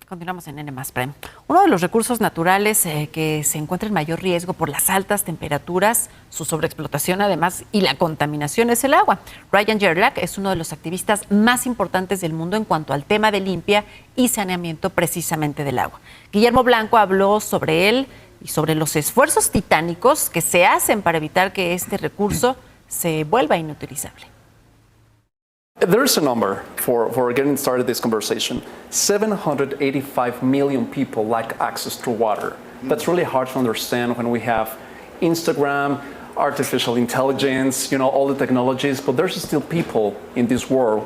Continuamos en N+ Prime. Uno de los recursos naturales que se encuentra en mayor riesgo por las altas temperaturas, su sobreexplotación además y la contaminación es el agua. Ryan Gerlach es uno de los activistas más importantes del mundo en cuanto al tema de limpia y saneamiento precisamente del agua. Guillermo Blanco habló sobre él y sobre los esfuerzos titánicos que se hacen para evitar que este recurso se vuelva inutilizable. There is a number for getting started this conversation. 785 million people lack access to water. That's really hard to understand when we have Instagram, artificial intelligence, all the technologies, but there's still people in this world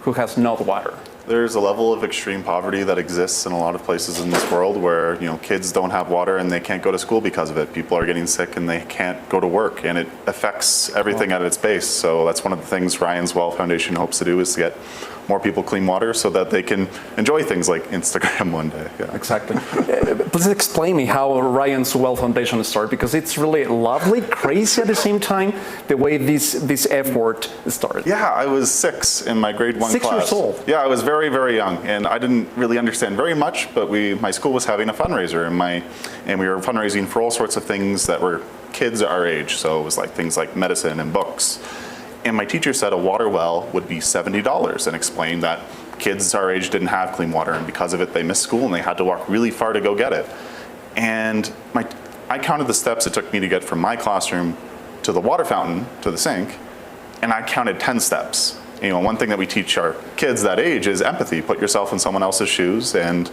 who has no water. There's a level of extreme poverty that exists in a lot of places in this world where, kids don't have water and they can't go to school because of it. People are getting sick and they can't go to work, and it affects everything at its base. So that's one of the things Ryan's Well Foundation hopes to do, is to get more people clean water so that they can enjoy things like Instagram one day. Yeah. Exactly. Please explain me how Ryan's Well Foundation started, because it's really lovely, crazy at the same time, the way this effort started. Yeah, I was 6 in my grade 1 class. 6 years old? Yeah, I was very, very young, and I didn't really understand very much, but my school was having a fundraiser, and we were fundraising for all sorts of things that were kids our age, so it was like things like medicine and books. And my teacher said a water well would be $70 and explained that kids our age didn't have clean water, and because of it they missed school and they had to walk really far to go get it. And I counted the steps it took me to get from my classroom to the water fountain to the sink, and I counted 10 steps. One thing that we teach our kids that age is empathy. Put yourself in someone else's shoes, and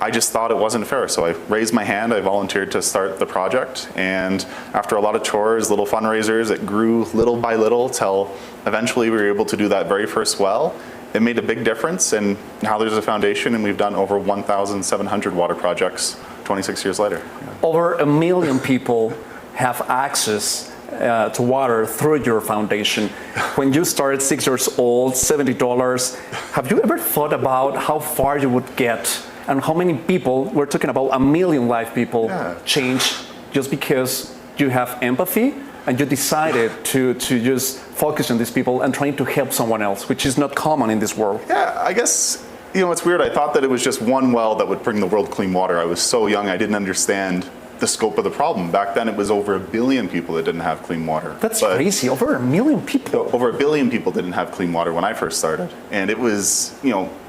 I just thought it wasn't fair. So I raised my hand, I volunteered to start the project, and after a lot of chores, little fundraisers, it grew little by little till eventually we were able to do that very first well. It made a big difference, and now there's a foundation, and we've done over 1,700 water projects 26 years later. Over 1 million people have access to water through your foundation. When you started 6 years old, $70, have you ever thought about how far you would get and how many people, we're talking about 1 million live people, change just because you have empathy and you decided to just focus on these people and trying to help someone else, which is not common in this world? Yeah, I guess, it's weird. I thought that it was just one well that would bring the world clean water. I was so young, I didn't understand the scope of the problem. Back then it was over 1 billion people that didn't have clean water. That's crazy, over 1 million people. Over 1 billion people didn't have clean water when I first started. And it was,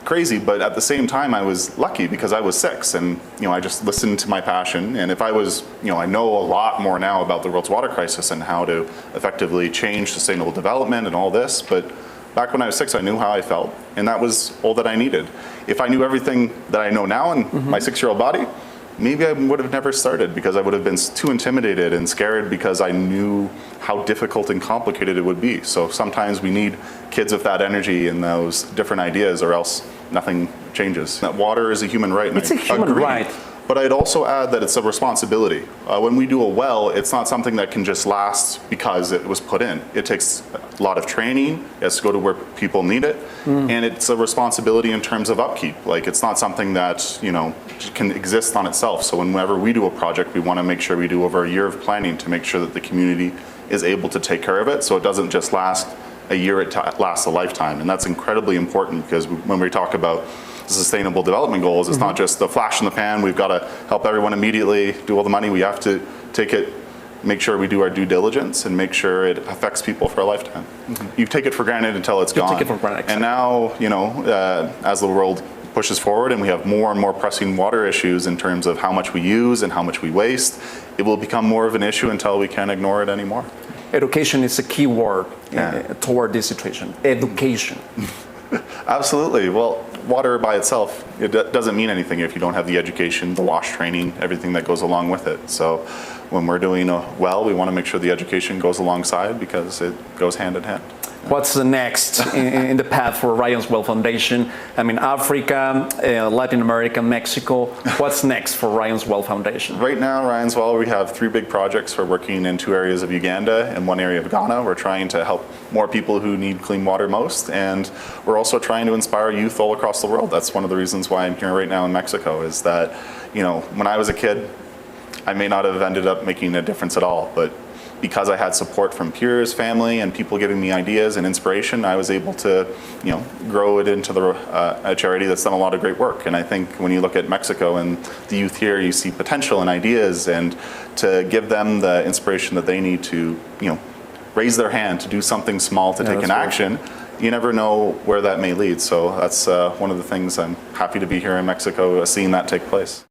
crazy, but at the same time I was lucky because I was 6 and, I just listened to my passion. And if I was, I know a lot more now about the world's water crisis and how to effectively change sustainable development and all this, but back when I was 6, I knew how I felt, and that was all that I needed. If I knew everything that I know now in my 6-year-old body, maybe I would have never started, because I would have been too intimidated and scared because I knew how difficult and complicated it would be. So sometimes we need kids with that energy and those different ideas, or else nothing changes. That water is a human right. It's a human right. But I'd also add that it's a responsibility. When we do a well, it's not something that can just last because it was put in. It takes a lot of training. It has to go to where people need it. And it's a responsibility in terms of upkeep. Like, it's not something that, can exist on itself. So whenever we do a project, we want to make sure we do over a year of planning to make sure that the community is able to take care of it, so it doesn't just last a year, it lasts a lifetime. And that's incredibly important, because when we talk about sustainable development goals, it's not just the flash in the pan, we've got to help everyone immediately, do all the money. We have to take it, make sure we do our due diligence and make sure it affects people for a lifetime. You take it for granted until it's gone. Take it for granted. And now, as the world pushes forward and we have more and more pressing water issues in terms of how much we use and how much we waste, it will become more of an issue until we can't ignore it anymore. Education is a key word toward this situation. Education. Absolutely. Well, water by itself, it doesn't mean anything if you don't have the education, the wash training, everything that goes along with it. So when we're doing a well, we want to make sure the education goes alongside, because it goes hand in hand. What's the next in the path for Ryan's Well Foundation? I mean, Africa, Latin America, Mexico. What's next for Ryan's Well Foundation? Right now, Ryan's Well, we have 3 big projects. We're working in 2 areas of Uganda and 1 area of Ghana. We're trying to help more people who need clean water most, and we're also trying to inspire youth all across the world. That's one of the reasons why I'm here right now in Mexico, is that, when I was a kid, I may not have ended up making a difference at all, but because I had support from peers, family, and people giving me ideas and inspiration, I was able to, grow it into a charity that's done a lot of great work. And I think when you look at Mexico and the youth here, you see potential and ideas, and to give them the inspiration that they need to, raise their hand to do something small to take an action. You never know where that may lead. So that's one of the things I'm happy to be here in Mexico, seeing that take place.